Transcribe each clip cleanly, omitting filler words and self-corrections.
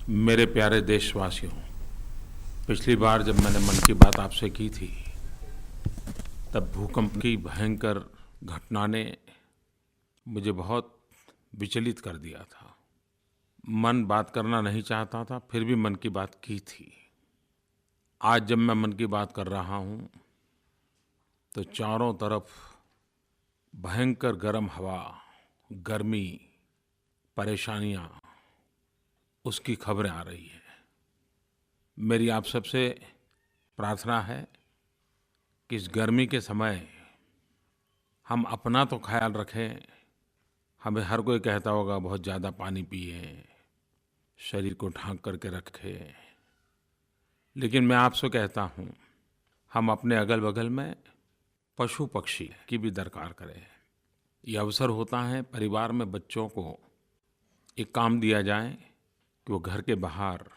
मेरे प्यारे देशवासियों, पिछली बार जब मैंने मन की बात आपसे की थी, तब भूकंप की भयंकर घटना ने मुझे बहुत विचलित कर दिया था। मन बात करना नहीं चाहता था, फिर भी मन की बात की थी। आज जब मैं मन की बात कर रहा हूँ, तो चारों तरफ भयंकर गर्म हवा, गर्मी, परेशानियाँ, उसकी खबरें आ रही हैं। मेरी आप सबसे प्रार्थना है कि इस गर्मी के समय हम अपना तो ख्याल रखें। हमें हर कोई कहता होगा बहुत ज़्यादा पानी पिएं, शरीर को ढाँक करके रखें। लेकिन मैं आपसे कहता हूँ, हम अपने अगल-बगल में पशु-पक्षी की भी दरकार करें। ये अवसर होता है परिवार में बच्चों को एक काम दिया जाए कि वो घर के बाहर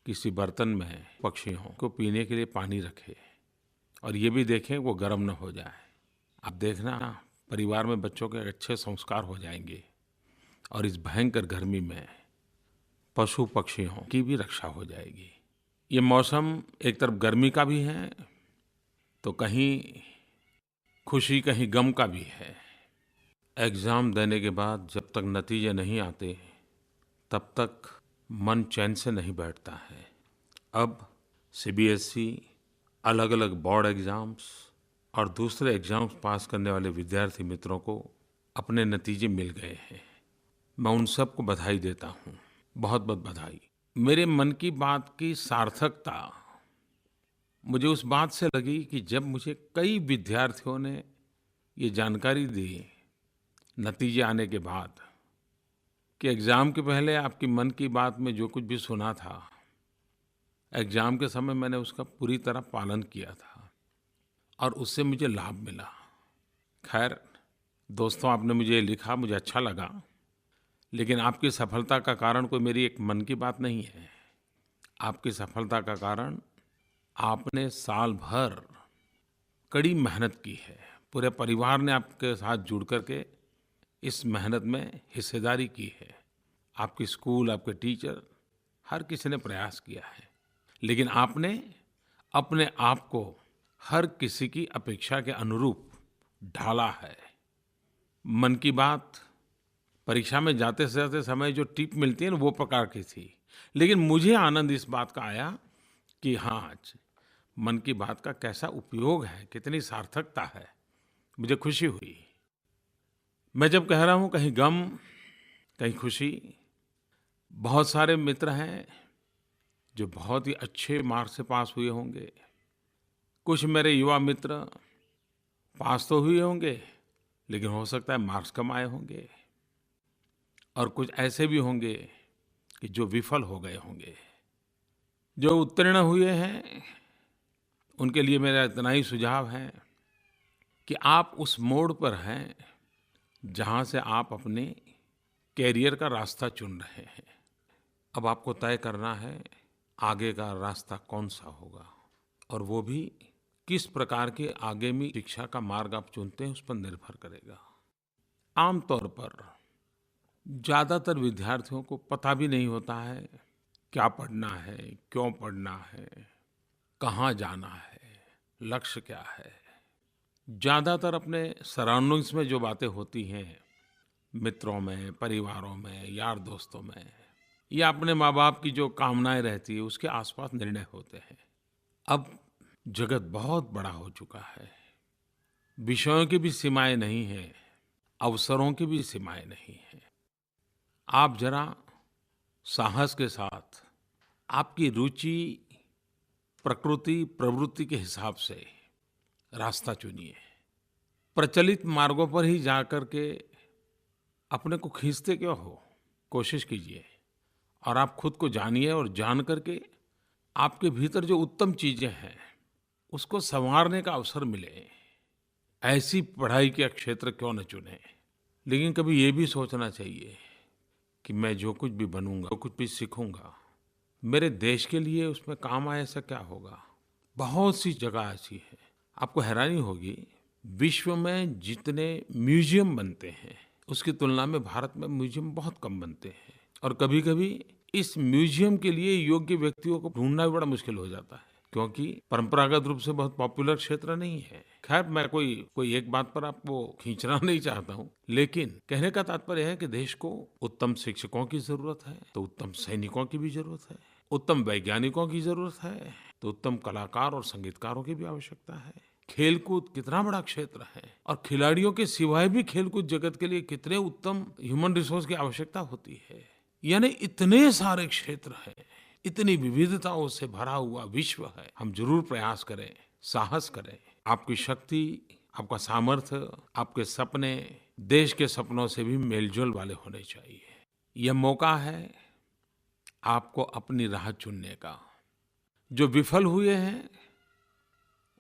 किसी बर्तन में पक्षियों को पीने के लिए पानी रखें और ये भी देखें वो गर्म न हो जाए। अब देखना, परिवार में बच्चों के अच्छे संस्कार हो जाएंगे और इस भयंकर गर्मी में पशु पक्षियों की भी रक्षा हो जाएगी। ये मौसम एक तरफ गर्मी का भी है, तो कहीं खुशी कहीं गम का भी है। एग्ज़ाम देने के बाद जब तक नतीजे नहीं आते, तब तक मन चैन से नहीं बैठता है। अब सीबीएसई, अलग-अलग बोर्ड एग्ज़ाम्स और दूसरे एग्ज़ाम्स पास करने वाले विद्यार्थी मित्रों को अपने नतीजे मिल गए हैं। मैं उन सबको बधाई देता हूँ, बहुत-बहुत बधाई। मेरे मन की बात की सार्थकता मुझे उस बात से लगी कि जब मुझे कई विद्यार्थियों ने ये जानकारी दी, नतीजे आने के बाद, कि एग्ज़ाम के पहले आपकी मन की बात में जो कुछ भी सुना था, एग्ज़ाम के समय मैंने उसका पूरी तरह पालन किया था और उससे मुझे लाभ मिला। खैर, दोस्तों, आपने मुझे लिखा, मुझे अच्छा लगा, लेकिन आपकी सफलता का कारण कोई मेरी एक मन की बात नहीं है। आपकी सफलता का कारण आपने साल भर कड़ी मेहनत की है। पूरे परिवार ने आपके साथ जुड़ करके इस मेहनत में हिस्सेदारी की है। आपके स्कूल, आपके टीचर, हर किसी ने प्रयास किया है। लेकिन आपने अपने आप को हर किसी की अपेक्षा के अनुरूप ढाला है। मन की बात परीक्षा में जाते समय जो टिप मिलती है ना, वो प्रकार की थी। लेकिन मुझे आनंद इस बात का आया कि हाँ, मन की बात का कैसा उपयोग है, कितनी सार्थकता है। मुझे खुशी हुई। मैं जब कह रहा हूँ कहीं गम, कहीं खुशी, बहुत सारे मित्र हैं जो बहुत ही अच्छे मार्क्स से पास हुए होंगे। कुछ मेरे युवा मित्र पास तो हुए होंगे, लेकिन हो सकता है मार्क्स कम आए होंगे। और कुछ ऐसे भी होंगे कि जो विफल हो गए होंगे। जो उत्तीर्ण हुए हैं, उनके लिए मेरा इतना ही सुझाव है कि आप उस मोड़ पर हैं जहाँ से आप अपने कैरियर का रास्ता चुन रहे हैं। अब आपको तय करना है आगे का रास्ता कौन-सा होगा, और वो भी किस प्रकार के आगामी शिक्षा का मार्ग आप चुनते हैं, उस पर निर्भर करेगा। आम तौर पर ज़्यादातर विद्यार्थियों को पता भी नहीं होता है क्या पढ़ना है, क्यों पढ़ना है, कहाँ जाना है, लक्ष्य क्या है। ज़्यादातर अपने सराउंडिंग्स में जो बातें होती हैं, मित्रों में, परिवारों में, यार दोस्तों में, या अपने माँ-बाप की जो कामनाएँ रहती हैं, उसके आसपास निर्णय होते हैं। अब जगत बहुत बड़ा हो चुका है। विषयों की भी सीमाएँ नहीं हैं, अवसरों की भी सीमाएँ नहीं हैं। आप ज़रा साहस के साथ आपकी रुचि, प्रकृति, प्रवृत्ति के हिसाब से रास्ता चुनिए। प्रचलित मार्गों पर ही जा कर के अपने को खींचते क्यों हो? कोशिश कीजिए और आप खुद को जानिए, और जान कर के आपके भीतर जो उत्तम चीज़ें हैं, उसको सँवारने का अवसर मिले। ऐसी पढ़ाई के क्षेत्र क्यों न चुनें? लेकिन कभी ये भी सोचना चाहिए कि मैं जो कुछ भी बनूँगा, जो कुछ भी सीखूँगा, मेरे देश के लिए उसमें काम आए, ऐसा क्या होगा? बहुत सी जगह ऐसी है, आपको हैरानी होगी, विश्व में जितने म्यूज़ियम बनते हैं, उसकी तुलना में भारत में म्यूज़ियम बहुत कम बनते हैं। और कभी-कभी इस म्यूजियम के लिए योग्य व्यक्तियों को ढूंढना भी बड़ा मुश्किल हो जाता है, क्योंकि परंपरागत रूप से बहुत पॉपुलर क्षेत्र नहीं है। खैर, मैं कोई एक बात पर आपको खींचना नहीं चाहता हूँ, लेकिन कहने का तात्पर्य है कि देश को उत्तम शिक्षकों की जरूरत है, तो उत्तम सैनिकों की भी जरूरत है। उत्तम वैज्ञानिकों की जरूरत है, तो उत्तम कलाकार और संगीतकारों की भी आवश्यकता है। खेलकूद कितना बड़ा क्षेत्र है, और खिलाड़ियों के सिवाय भी खेलकूद जगत के लिए कितने उत्तम ह्यूमन रिसोर्स की आवश्यकता होती है। यानी इतने सारे क्षेत्र हैं, इतनी विविधताओं से भरा हुआ विश्व है। हम जरूर प्रयास करें, साहस करें। आपकी शक्ति, आपका सामर्थ्य, आपके सपने देश के सपनों से भी मेलजोल वाले होने चाहिए। यह मौका है आपको अपनी राह चुनने का। जो विफल हुए हैं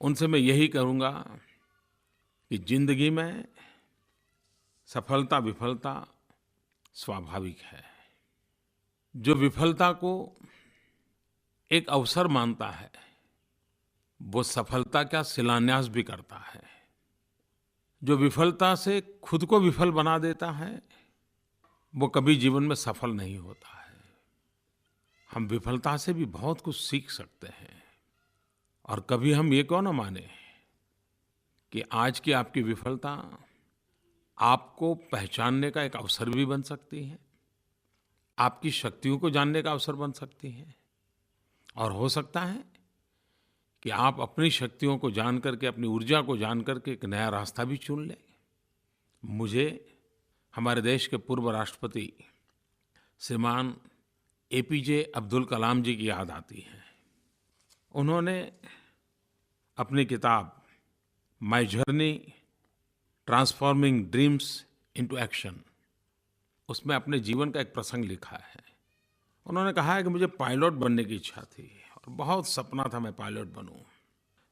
उनसे मैं यही कहूँगा कि जिंदगी में सफलता विफलता स्वाभाविक है। जो विफलता को एक अवसर मानता है, वो सफलता का शिलान्यास भी करता है। जो विफलता से खुद को विफल बना देता है, वो कभी जीवन में सफल नहीं होता है। हम विफलता से भी बहुत कुछ सीख सकते हैं, और कभी हम ये क्यों ना माने कि आज की आपकी विफलता आपको पहचानने का एक अवसर भी बन सकती है, आपकी शक्तियों को जानने का अवसर बन सकती है, और हो सकता है कि आप अपनी शक्तियों को जान करके, अपनी ऊर्जा को जान करके एक नया रास्ता भी चुन लें। मुझे हमारे देश के पूर्व राष्ट्रपति श्रीमान एपीजे अब्दुल कलाम जी की याद आती है। उन्होंने अपनी किताब my journey transforming dreams into action, उसमें अपने जीवन का एक प्रसंग लिखा है। उन्होंने कहा है कि मुझे पायलट बनने की इच्छा थी और बहुत सपना था मैं पायलट बनूं,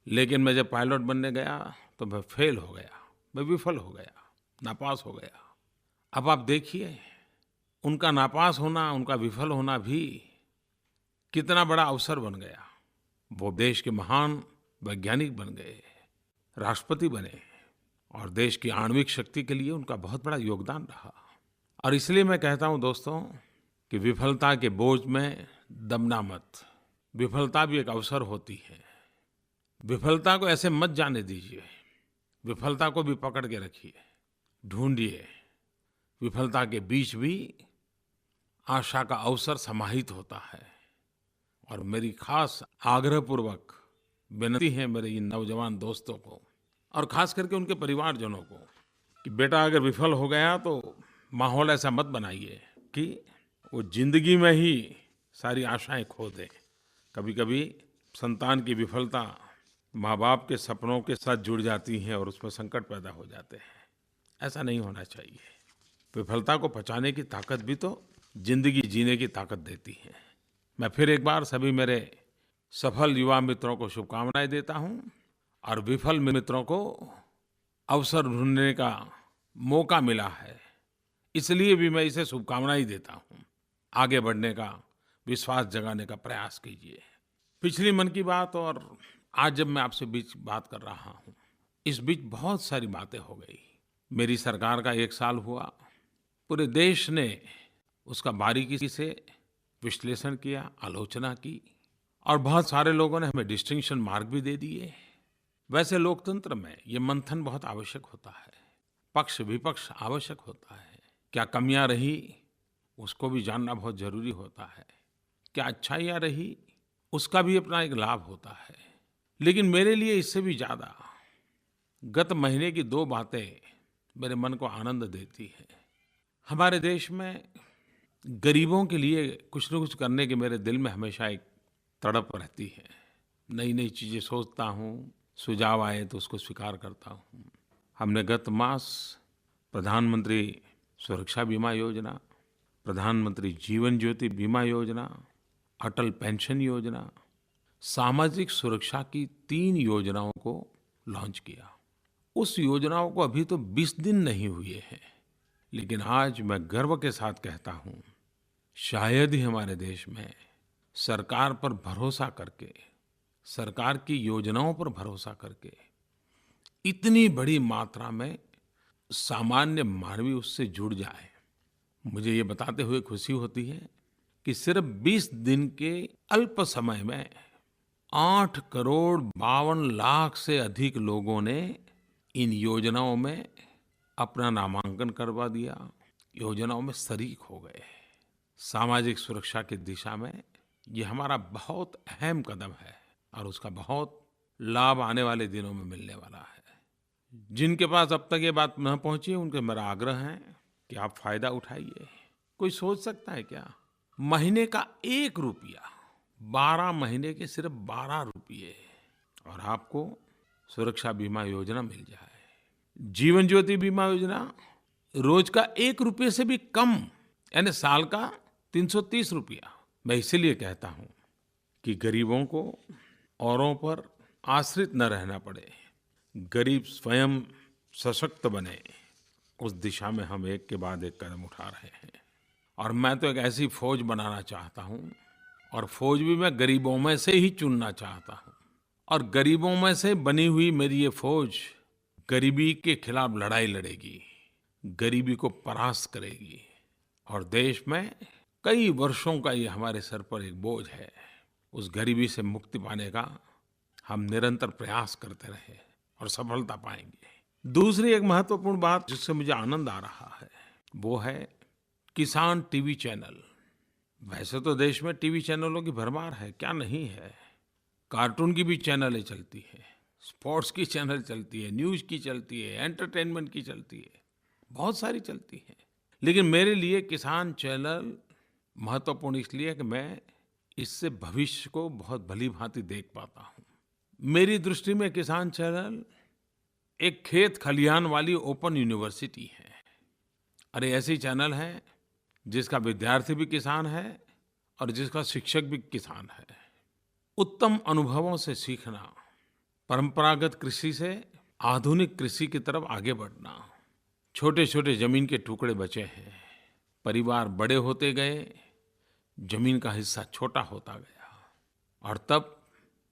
लेकिन मैं जब पायलट बनने गया तो मैं फेल हो गया, मैं विफल हो गया, नापास हो गया। अब आप देखिए, उनका नापास होना, उनका विफल होना भी कितना बड़ा अवसर बन गया। वो देश के महान वैज्ञानिक बन गए, राष्ट्रपति बने, और देश की आणविक शक्ति के लिए उनका बहुत बड़ा योगदान रहा। और इसलिए मैं कहता हूं दोस्तों कि विफलता के बोझ में दबना मत। विफलता भी एक अवसर होती है। विफलता को ऐसे मत जाने दीजिए, विफलता को भी पकड़ के रखिए, ढूंढिए। विफलता के बीच भी आशा का अवसर समाहित होता है। और मेरी खास आग्रहपूर्वक विनती है मेरे इन नौजवान दोस्तों को, और खास करके उनके परिवारजनों को, कि बेटा अगर विफल हो गया तो माहौल ऐसा मत बनाइए कि वो जिंदगी में ही सारी आशाएं खो दे। कभी-कभी संतान की विफलता माँ बाप के सपनों के साथ जुड़ जाती है और उसमें संकट पैदा हो जाते हैं। ऐसा नहीं होना चाहिए। विफलता को पचाने की ताकत भी तो जिंदगी जीने की ताकत देती है। मैं फिर एक बार सभी मेरे सफल युवा मित्रों को शुभकामनाएं देता हूं, और विफल मित्रों को अवसर ढूंढने का मौका मिला है, इसलिए भी मैं इसे शुभकामनाएं देता हूं। आगे बढ़ने का, विश्वास जगाने का प्रयास कीजिए। पिछली मन की बात और आज जब मैं आपसे बीच बात कर रहा हूं, इस बीच बहुत सारी बातें हो गई। मेरी सरकार का 1 साल हुआ, पूरे देश ने उसका बारीकी से विश्लेषण किया, आलोचना की, और बहुत सारे लोगों ने हमें डिस्टिंक्शन मार्क भी दे दिए। वैसे लोकतंत्र में ये मंथन बहुत आवश्यक होता है, पक्ष विपक्ष आवश्यक होता है। क्या कमियां रही उसको भी जानना बहुत जरूरी होता है, क्या अच्छाइयां रही उसका भी अपना एक लाभ होता है। लेकिन मेरे लिए इससे भी ज़्यादा गत महीने की 2 बातें मेरे मन को आनंद देती है। हमारे देश में गरीबों के लिए कुछ न कुछ करने की मेरे दिल में हमेशा एक तड़प रहती है। नई नई चीज़ें सोचता हूँ, सुझाव आए तो उसको स्वीकार करता हूँ। हमने गत मास प्रधानमंत्री सुरक्षा बीमा योजना, प्रधानमंत्री जीवन ज्योति बीमा योजना, अटल पेंशन योजना, सामाजिक सुरक्षा की 3 योजनाओं को लॉन्च किया। उस योजनाओं को अभी तो 20 दिन नहीं हुए हैं, लेकिन आज मैं गर्व के साथ कहता हूँ, शायद ही हमारे देश में सरकार पर भरोसा करके, सरकार की योजनाओं पर भरोसा करके इतनी बड़ी मात्रा में सामान्य मानवी उससे जुड़ जाए। मुझे ये बताते हुए खुशी होती है कि सिर्फ 20 दिन के अल्प समय में 8 करोड़ 52 लाख से अधिक लोगों ने इन योजनाओं में अपना नामांकन करवा दिया, योजनाओं में शरीक हो गए। सामाजिक सुरक्षा की दिशा में ये हमारा बहुत अहम कदम है और उसका बहुत लाभ आने वाले दिनों में मिलने वाला है। जिनके पास अब तक ये बात न पहुंची है, उनके मेरा आग्रह है कि आप फायदा उठाइए। कोई सोच सकता है क्या, महीने का 1 रुपया, 12 महीने के सिर्फ 12 रुपये और आपको सुरक्षा बीमा योजना मिल जाए। जीवन ज्योति बीमा योजना रोज का 1 रुपये से भी कम, यानी साल का 330 रुपया। मैं इसीलिए कहता हूं कि गरीबों को औरों पर आश्रित न रहना पड़े, गरीब स्वयं सशक्त बने, उस दिशा में हम एक के बाद एक कदम उठा रहे हैं। और मैं तो एक ऐसी फौज बनाना चाहता हूं, और फौज भी मैं गरीबों में से ही चुनना चाहता हूं। और गरीबों में से बनी हुई मेरी ये फौज गरीबी के खिलाफ लड़ाई लड़ेगी, गरीबी को परास्त करेगी। और देश में कई वर्षों का ये हमारे सर पर एक बोझ है, उस गरीबी से मुक्ति पाने का हम निरंतर प्रयास करते रहे और सफलता पाएंगे। दूसरी एक महत्वपूर्ण बात जिससे मुझे आनंद आ रहा है, वो है किसान टीवी चैनल। वैसे तो देश में टीवी चैनलों की भरमार है, क्या नहीं है। कार्टून की भी चैनलें चलती हैं, स्पोर्ट्स की चैनल चलती है, न्यूज़ की चलती है, एंटरटेनमेंट की चलती है, बहुत सारी चलती हैं। लेकिन मेरे लिए किसान चैनल महत्वपूर्ण इसलिए कि मैं इससे भविष्य को बहुत भली-भांति देख पाता हूँ। मेरी दृष्टि में किसान चैनल एक खेत खलिहान वाली ओपन यूनिवर्सिटी है। अरे ऐसी चैनल है जिसका विद्यार्थी भी किसान है और जिसका शिक्षक भी किसान है। उत्तम अनुभवों से सीखना, परंपरागत कृषि से आधुनिक कृषि की तरफ आगे बढ़ना। छोटे-छोटे जमीन के टुकड़े बचे हैं, परिवार बड़े होते गए, जमीन का हिस्सा छोटा होता गया, और तब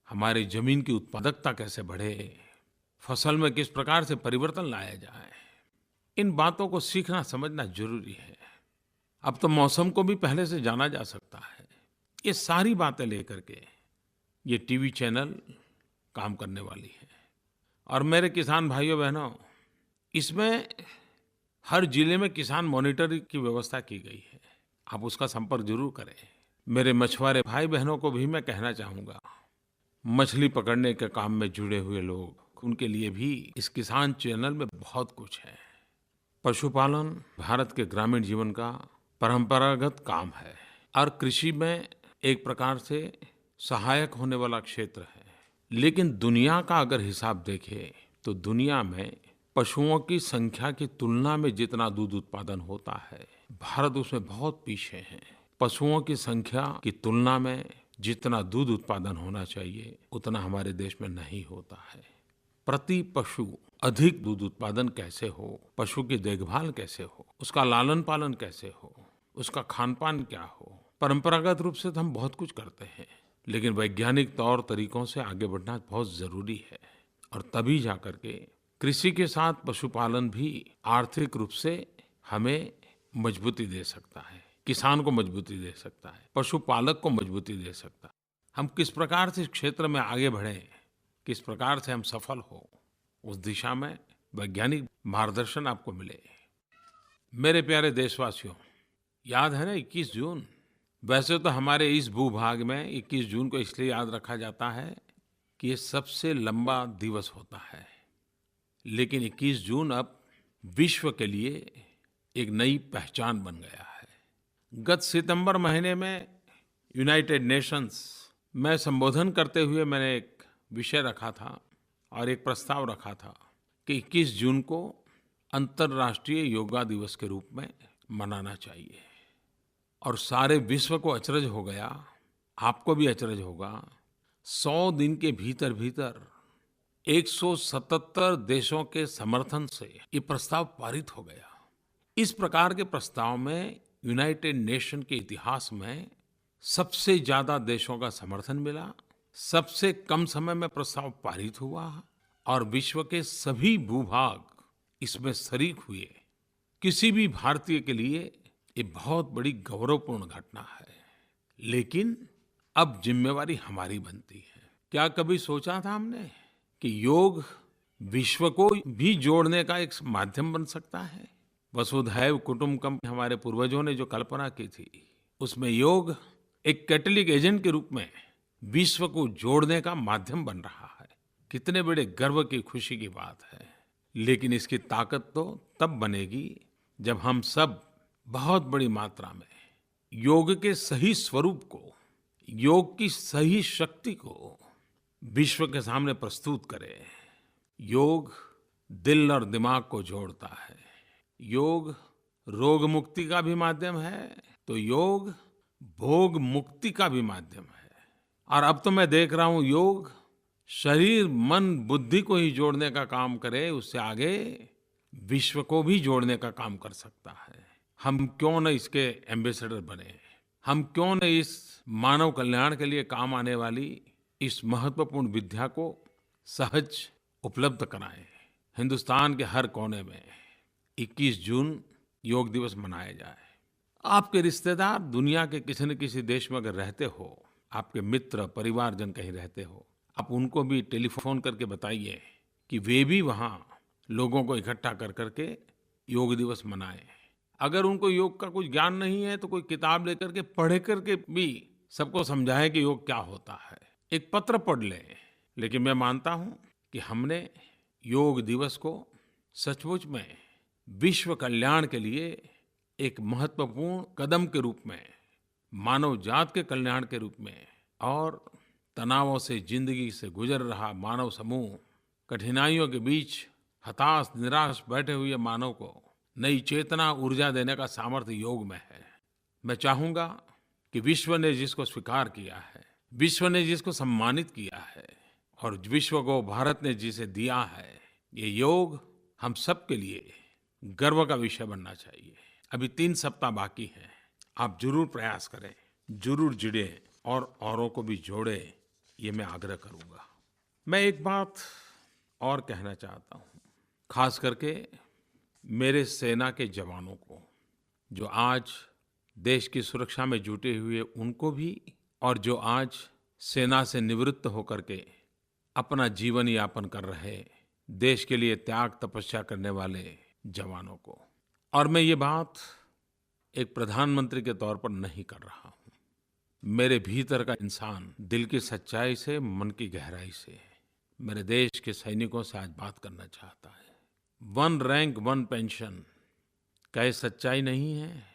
हमारी जमीन की उत्पादकता कैसे बढ़े, फसल में किस प्रकार से परिवर्तन लाया जाए, इन बातों को सीखना समझना जरूरी है। अब तो मौसम को भी पहले से जाना जा सकता है। ये सारी बातें लेकर के ये टीवी चैनल काम करने वाली है। और मेरे किसान भाइयों बहनों, इसमें हर जिले में किसान मॉनिटरिंग की व्यवस्था की गई है, आप उसका संपर्क जरूर करें। मेरे मछुआरे भाई बहनों को भी मैं कहना चाहूँगा, मछली पकड़ने के काम में जुड़े हुए लोग, उनके लिए भी इस किसान चैनल में बहुत कुछ है। पशुपालन भारत के ग्रामीण जीवन का परंपरागत काम है और कृषि में एक प्रकार से सहायक होने वाला क्षेत्र है। लेकिन दुनिया का अगर हिसाब देखें तो दुनिया में पशुओं की संख्या की तुलना में जितना दूध उत्पादन होता है, भारत उसमें बहुत पीछे है। पशुओं की संख्या की तुलना में जितना दूध उत्पादन होना चाहिए, उतना हमारे देश में नहीं होता है। प्रति पशु अधिक दूध उत्पादन कैसे हो, पशु की देखभाल कैसे हो, उसका लालन पालन कैसे हो, उसका खान पान क्या हो। परंपरागत रूप से तो हम बहुत कुछ करते हैं, लेकिन वैज्ञानिक तौर तरीकों से आगे बढ़ना बहुत ज़रूरी है। और तभी जाकर के कृषि के साथ पशुपालन भी आर्थिक रूप से हमें मजबूती दे सकता है, किसान को मजबूती दे सकता है, पशुपालक को मजबूती दे सकता है। हम किस प्रकार से इस क्षेत्र में आगे बढ़ें, किस प्रकार से हम सफल हो, उस दिशा में वैज्ञानिक मार्गदर्शन आपको मिले। मेरे प्यारे देशवासियों, याद है ना 21 जून? वैसे तो हमारे इस भूभाग में 21 जून को इसलिए याद रखा जाता है कि ये सबसे लंबा दिवस होता है। लेकिन 21 जून अब विश्व के लिए एक नई पहचान बन गया है। गत सितंबर महीने में यूनाइटेड नेशंस में संबोधन करते हुए मैंने एक विषय रखा था और एक प्रस्ताव रखा था कि 21 जून को अंतर्राष्ट्रीय योगा दिवस के रूप में मनाना चाहिए। और सारे विश्व को अचरज हो गया, आपको भी अचरज होगा, 100 दिन के भीतर भीतर 177 देशों के समर्थन से ये प्रस्ताव पारित हो गया। इस प्रकार के प्रस्ताव में यूनाइटेड नेशन के इतिहास में सबसे ज्यादा देशों का समर्थन मिला, सबसे कम समय में प्रस्ताव पारित हुआ और विश्व के सभी भूभाग इसमें शरीक हुए। किसी भी भारतीय के लिए ये बहुत बड़ी गौरवपूर्ण घटना है। लेकिन अब जिम्मेवारी हमारी बनती है। क्या कभी सोचा था हमने कि योग विश्व को भी जोड़ने का एक माध्यम बन सकता है? वसुधैव कुटुंबकम हमारे पूर्वजों ने जो कल्पना की थी, उसमें योग एक कैटलिक एजेंट के रूप में विश्व को जोड़ने का माध्यम बन रहा है। कितने बड़े गर्व की, खुशी की बात है। लेकिन इसकी ताकत तो तब बनेगी जब हम सब बहुत बड़ी मात्रा में योग के सही स्वरूप को, योग की सही शक्ति को विश्व के सामने प्रस्तुत करें। योग दिल और दिमाग को जोड़ता है। योग रोग मुक्ति का भी माध्यम है, तो योग भोग मुक्ति का भी माध्यम है। और अब तो मैं देख रहा हूं योग शरीर, मन, बुद्धि को ही जोड़ने का काम करे, उससे आगे विश्व को भी जोड़ने का काम कर सकता है। हम क्यों न इसके एम्बेसडर बने? हम क्यों न इस मानव कल्याण के लिए काम आने वाली इस महत्वपूर्ण विद्या को सहज उपलब्ध कराएं? हिंदुस्तान के हर कोने में 21 जून योग दिवस मनाया जाए। आपके रिश्तेदार दुनिया के किसी न किसी देश में अगर रहते हो, आपके मित्र परिवारजन कहीं रहते हो, आप उनको भी टेलीफोन करके बताइए कि वे भी वहाँ लोगों को इकट्ठा कर करके योग दिवस मनाएं। अगर उनको योग का कुछ ज्ञान नहीं है तो कोई किताब लेकर के पढ़ करके भी सबको समझाएं कि योग क्या होता है। एक पत्र पढ़ लें। लेकिन मैं मानता हूं कि हमने योग दिवस को सचमुच में विश्व कल्याण के लिए एक महत्वपूर्ण कदम के रूप में, मानव जात के कल्याण के रूप में, और तनावों से जिंदगी से गुजर रहा मानव समूह, कठिनाइयों के बीच हताश निराश बैठे हुए मानव को नई चेतना, ऊर्जा देने का सामर्थ्य योग में है। मैं चाहूंगा कि विश्व ने जिसको स्वीकार किया है, विश्व ने जिसको सम्मानित किया है, और विश्व को भारत ने जिसे दिया है, ये योग हम सब के लिए गर्व का विषय बनना चाहिए। अभी 3 सप्ताह बाकी हैं। आप जरूर प्रयास करें, जरूर जुड़ें और औरों को भी जोड़ें, ये मैं आग्रह करूंगा। मैं एक बात और कहना चाहता हूँ, खास करके मेरे सेना के जवानों को, जो आज देश की सुरक्षा में जुटे हुए, उनको भी, और जो आज सेना से निवृत्त होकर के अपना जीवन यापन कर रहे, देश के लिए त्याग तपस्या करने वाले जवानों को। और मैं ये बात एक प्रधानमंत्री के तौर पर नहीं कर रहा हूँ। मेरे भीतर का इंसान दिल की सच्चाई से, मन की गहराई से मेरे देश के सैनिकों से आज बात करना चाहता है। 1 रैंक 1 पेंशन, क्या ये सच्चाई नहीं है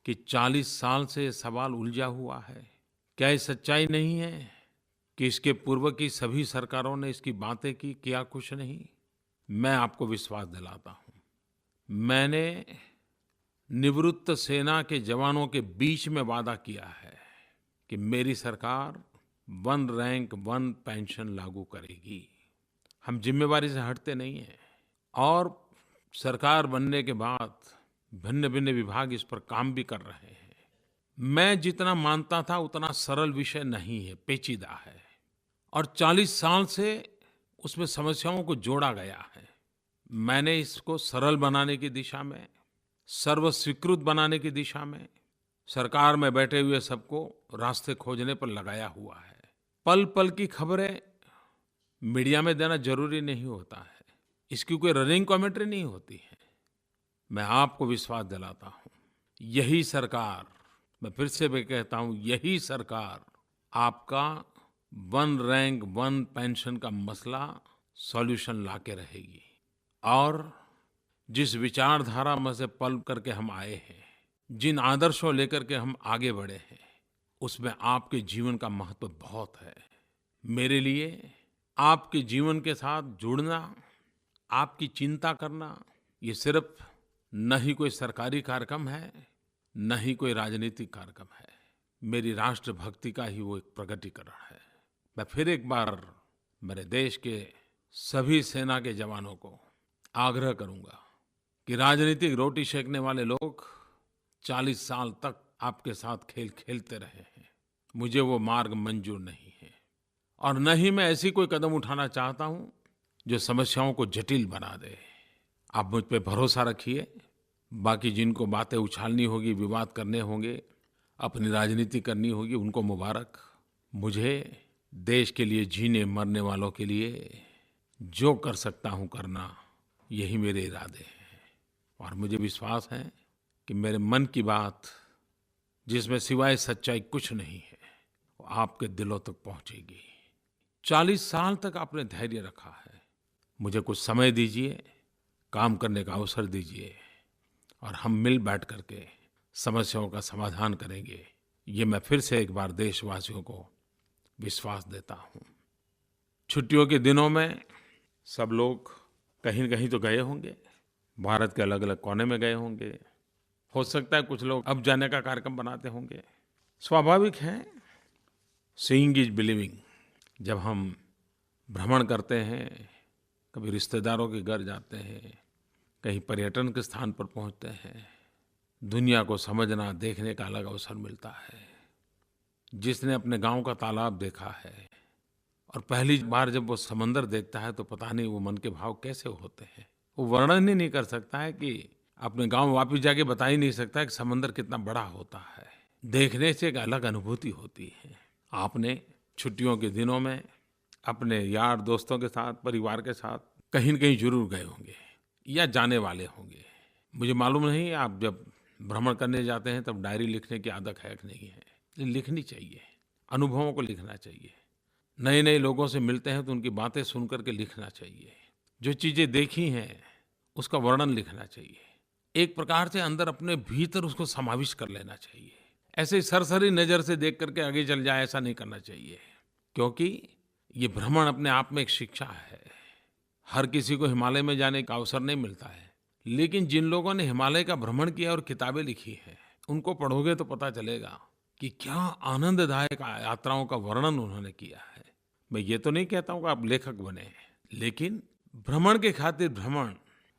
कि 40 साल से ये सवाल उलझा हुआ है? क्या ये सच्चाई नहीं है कि इसके पूर्व की सभी सरकारों ने इसकी बातें की, किया कुछ नहीं? मैं आपको विश्वास दिलाता हूँ, मैंने निवृत्त सेना के जवानों के बीच में वादा किया है कि मेरी सरकार 1 रैंक 1 पेंशन लागू करेगी। हम जिम्मेवारी से हटते नहीं हैं, और सरकार बनने के बाद भिन्न भिन्न विभाग इस पर काम भी कर रहे हैं। मैं जितना मानता था उतना सरल विषय नहीं है, पेचीदा है, और 40 साल से उसमें समस्याओं को जोड़ा गया है। मैंने इसको सरल बनाने की दिशा में, सर्वस्वीकृत बनाने की दिशा में सरकार में बैठे हुए सबको रास्ते खोजने पर लगाया हुआ है। पल पल की खबरें मीडिया में देना जरूरी नहीं होता है, इसकी कोई रनिंग कमेंट्री नहीं होती है। मैं आपको विश्वास दिलाता हूँ, यही सरकार, मैं फिर से भी कहता हूँ, यही सरकार आपका 1 रैंक 1 पेंशन का मसला सॉल्यूशन लाके रहेगी। और जिस विचारधारा में से पल करके हम आए हैं, जिन आदर्शों लेकर के हम आगे बढ़े हैं, उसमें आपके जीवन का महत्व बहुत है। मेरे लिए आपके जीवन के साथ जुड़ना, आपकी चिंता करना, ये सिर्फ न ही कोई सरकारी कार्यक्रम है, न ही कोई राजनीतिक कार्यक्रम है, मेरी राष्ट्रभक्ति का ही वो एक प्रकटीकरण है। मैं फिर एक बार मेरे देश के सभी सेना के जवानों को आग्रह करूंगा कि राजनीतिक रोटी सेकने वाले लोग 40 साल तक आपके साथ खेल खेलते रहे हैं, मुझे वो मार्ग मंजूर नहीं है, और न ही मैं ऐसी कोई कदम उठाना चाहता हूं जो समस्याओं को जटिल बना दे। आप मुझ पे भरोसा रखिए। बाकी जिनको बातें उछालनी होगी, विवाद करने होंगे, अपनी राजनीति करनी होगी, उनको मुबारक। मुझे देश के लिए जीने मरने वालों के लिए जो कर सकता हूँ करना, यही मेरे इरादे हैं। और मुझे विश्वास है कि मेरे मन की बात, जिसमें सिवाय सच्चाई कुछ नहीं है, वो आपके दिलों तक पहुँचेगी। 40 साल तक आपने धैर्य रखा है। मुझे कुछ समय दीजिए, काम करने का अवसर दीजिए और हम मिल बैठ करके समस्याओं का समाधान करेंगे। ये मैं फिर से एक बार देशवासियों को विश्वास देता हूँ। छुट्टियों के दिनों में सब लोग कहीं न कहीं तो गए होंगे, भारत के अलग-अलग कोने में गए होंगे। हो सकता है कुछ लोग अब जाने का कार्यक्रम बनाते होंगे। स्वाभाविक है, सीइंग इज़ बिलीविंग। जब हम भ्रमण करते हैं, कभी रिश्तेदारों के घर जाते हैं, कहीं पर्यटन के स्थान पर पहुँचते हैं, दुनिया को समझना, देखने का अलग अवसर मिलता है। जिसने अपने गाँव का तालाब देखा है और पहली बार जब वो समंदर देखता है तो पता नहीं वो मन के भाव कैसे होते हैं। वो वर्णन ही नहीं कर सकता है कि अपने गाँव वापस जाके बता ही नहीं सकता है कि समंदर कितना बड़ा होता है। देखने से एक अलग अनुभूति होती है। आपने छुट्टियों के दिनों में अपने यार दोस्तों के साथ, परिवार के साथ कहीं न कहीं ज़रूर गए होंगे या जाने वाले होंगे। मुझे मालूम नहीं आप जब भ्रमण करने जाते हैं तब डायरी लिखने की आदत है कि नहीं है। लिखनी चाहिए, अनुभवों को लिखना चाहिए। नए-नए लोगों से मिलते हैं तो उनकी बातें सुन कर के लिखना चाहिए। जो चीज़ें देखी हैं उसका वर्णन लिखना चाहिए। एक प्रकार से अंदर अपने भीतर उसको समाविष्ट कर लेना चाहिए। ऐसे सरसरी नज़र से देख करके आगे चल जाए, ऐसा नहीं करना चाहिए। क्योंकि ये भ्रमण अपने आप में एक शिक्षा है। हर किसी को हिमालय में जाने का अवसर नहीं मिलता है, लेकिन जिन लोगों ने हिमालय का भ्रमण किया और किताबें लिखी हैं, उनको पढ़ोगे तो पता चलेगा कि क्या आनंददायक यात्राओं का वर्णन उन्होंने किया है। मैं ये तो नहीं कहता हूँ कि आप लेखक बने, लेकिन भ्रमण के खातिर भ्रमण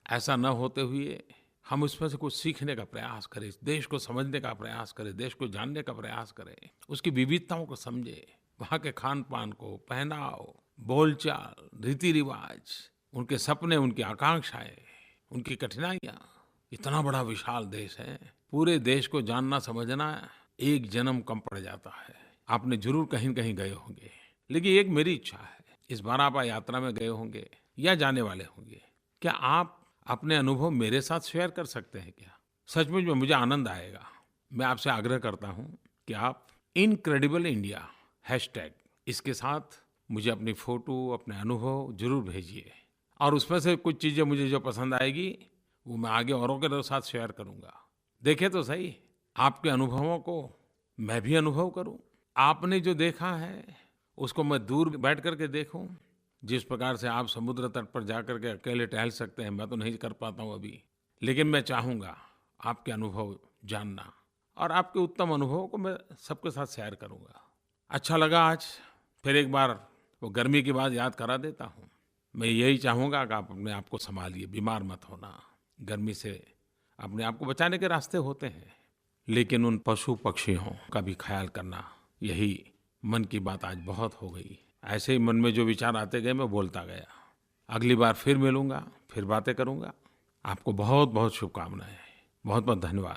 ऐसा न होते हुए हम उसमें से कुछ सीखने का प्रयास करें, देश को समझने का प्रयास करें, देश को जानने का प्रयास करें, उसकी विविधताओं को समझें, वहाँ के खान-पान को, पहनाव, बोलचाल, रीति-रिवाज, उनके सपने, उनकी आकांक्षाएं, उनकी कठिनाइयाँ। इतना बड़ा विशाल देश है, पूरे देश को जानना समझना एक जन्म कम पड़ जाता है। आपने ज़रूर कहीं न कहीं गए होंगे, लेकिन एक मेरी इच्छा है, इस बार आप यात्रा में गए होंगे या जाने वाले होंगे, क्या आप अपने अनुभव मेरे साथ शेयर कर सकते हैं क्या? सचमुच में मुझे आनंद आएगा। मैं आपसे आग्रह करता हूँ कि आप इनक्रेडिबल इंडिया हैशटैग इसके साथ मुझे अपनी फ़ोटो, अपने अनुभव ज़रूर भेजिए और उसमें से कुछ चीज़ें मुझे जो पसंद आएगी, वो मैं आगे औरों के साथ शेयर करूँगा। देखें तो सही, आपके अनुभवों को मैं भी अनुभव करूँ। आपने जो देखा है, उसको मैं दूर बैठ कर के देखूँ। जिस प्रकार से आप समुद्र तट पर जाकर के अकेले टहल सकते हैं, मैं तो नहीं कर पाता हूँ अभी। लेकिन मैं चाहूँगा आपके अनुभव जानना और आपके उत्तम अनुभवों को मैं सबके साथ शेयर करूँगा। अच्छा लगा आज, फिर एक बार वो गर्मी की बात याद करा देता हूँ। मैं यही चाहूँगा कि आप अपने आप को सँभालिए, बीमार मत होना। गर्मी से अपने आप को बचाने के रास्ते होते हैं, लेकिन उन पशु-पक्षियों का भी ख्याल करना, यही मन की बात आज बहुत हो गई। ऐसे ही मन में जो विचार आते गए मैं बोलता गया। अगली बार फिर मिलूँगा, फिर बातें करूँगा। आपको बहुत-बहुत शुभकामनाएँ। बहुत-बहुत धन्यवाद।